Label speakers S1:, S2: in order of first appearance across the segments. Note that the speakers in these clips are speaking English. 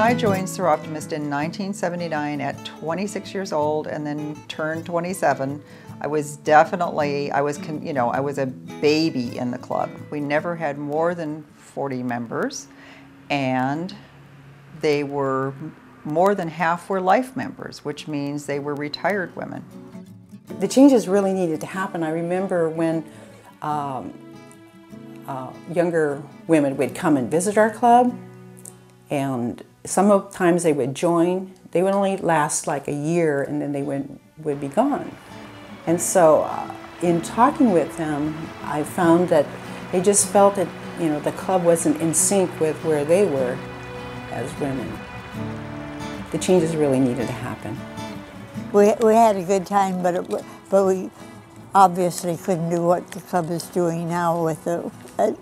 S1: I joined Soroptimist in 1979 at 26 years old and then turned 27, I was definitely, I was a baby in the club. We never had more than 40 members, and they were, more than half were life members, which means they were retired women.
S2: The changes really needed to happen. I remember when younger women would come and visit our club, and sometimes they would join. They would only last like a year, and then they would be gone. And so in talking with them, I found that they just felt that, you know, the club wasn't in sync with where they were as women. The changes really needed to happen.
S3: We had a good time, but we obviously couldn't do what the club is doing now with the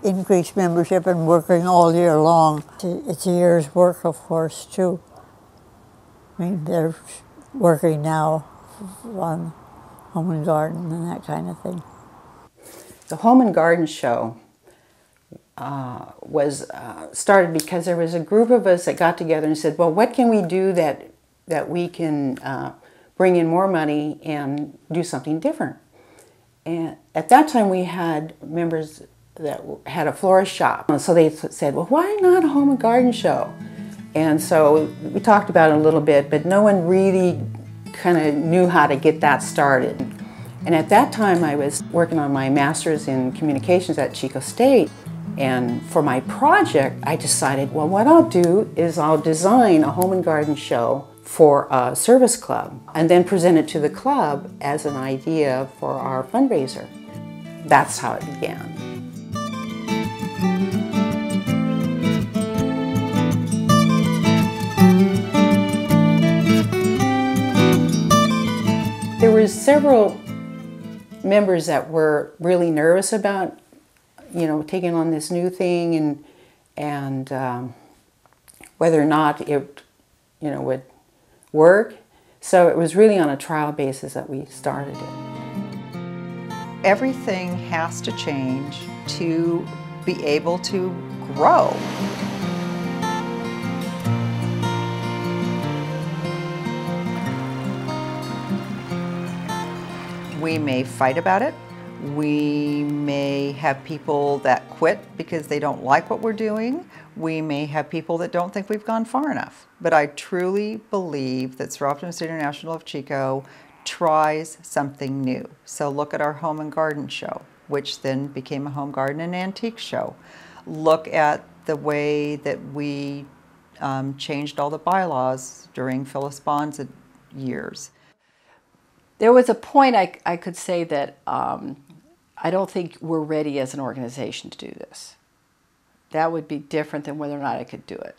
S3: increased membership and working all year long. It's a year's work, of course, too. I mean, they're working now on Home and Garden and that kind of thing.
S2: The Home and Garden show was started because there was a group of us that got together and said, well, what can we do that we can bring in more money and do something different? And at that time we had members that had a florist shop. So they said, well, why not a Home and Garden show? And so we talked about it a little bit, but no one really kind of knew how to get that started. And at that time I was working on my master's in communications at Chico State. And for my project, I decided, well, what I'll do is I'll design a Home and Garden show for a service club and then present it to the club as an idea for our fundraiser. That's how it began. There were several members that were really nervous about, you know, taking on this new thing and whether or not it, you know, would work. So it was really on a trial basis that we started it.
S1: Everything has to change to be able to grow. We may fight about it. We may have people that quit because they don't like what we're doing. We may have people that don't think we've gone far enough. But I truly believe that Soroptimist International of Chico tries something new. So look at our Home and Garden show, which then became a Home Garden and Antique show. Look at the way that we changed all the bylaws during Phyllis Bond's years.
S4: There was a point I could say that I don't think we're ready as an organization to do this. That would be different than whether or not I could do it.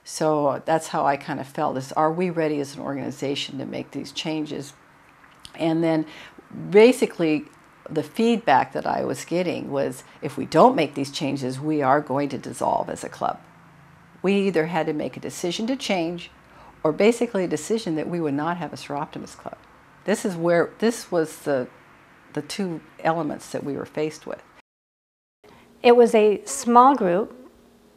S4: So that's how I kind of felt, is are we ready as an organization to make these changes? And then basically the feedback that I was getting was, if we don't make these changes, we are going to dissolve as a club. We either had to make a decision to change, or basically a decision that we would not have a Soroptimist club. This was the two elements that we were faced with.
S5: It was a small group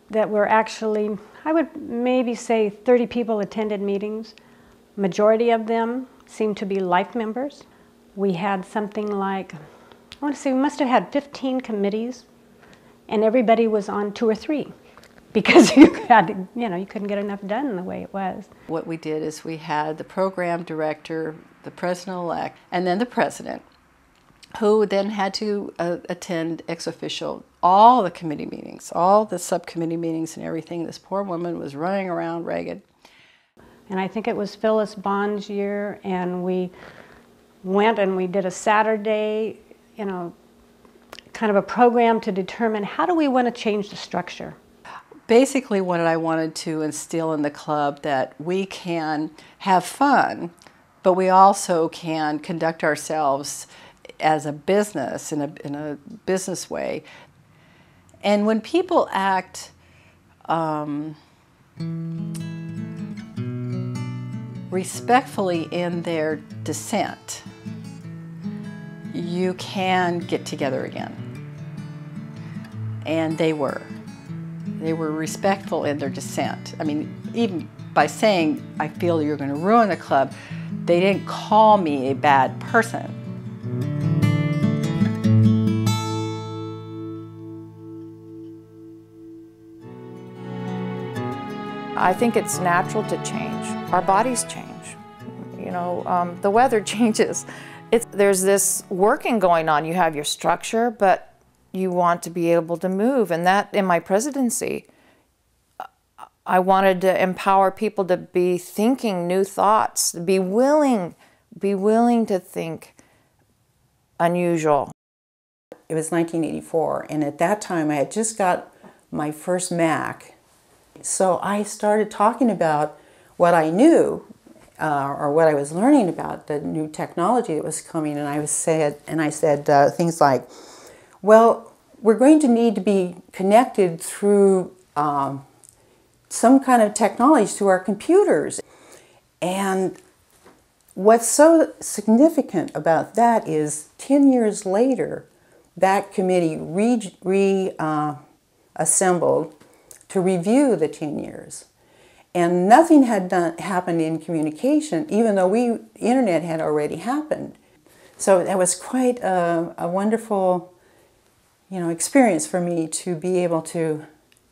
S5: that were actually, I would maybe say 30 people attended meetings. Majority of them seemed to be life members. We had something like, I want to say we must have had 15 committees, and everybody was on 2 or 3 because you couldn't get enough done the way it was.
S4: What we did is we had the program director, the president-elect, and then the president, who then had to attend ex officio all the committee meetings, all the subcommittee meetings and everything. This poor woman was running around ragged.
S5: And I think it was Phyllis Bond's year, and we went and we did a Saturday, you know, kind of a program to determine how do we want to change the structure.
S4: Basically what I wanted to instill in the club, that we can have fun, but we also can conduct ourselves as a business, in a business way. And when people act respectfully in their dissent, you can get together again. And they were respectful in their dissent. I mean, even by saying, I feel you're going to ruin the club, they didn't call me a bad person.
S6: I think it's natural to change. Our bodies change. You know, the weather changes. There's this working going on. You have your structure, but you want to be able to move. And that, in my presidency, I wanted to empower people to be thinking new thoughts, be willing to think unusual.
S2: It was 1984, and at that time I had just got my first Mac. So I started talking about what I knew, or what I was learning about the new technology that was coming, and I said things like, well, we're going to need to be connected through some kind of technology, through our computers. And what's so significant about that is 10 years later, that committee assembled to review the 10 years. And nothing had happened in communication, even though the internet had already happened. So that was quite a wonderful, experience for me to be able to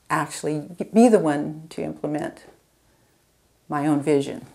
S2: actually be the one to implement my own vision.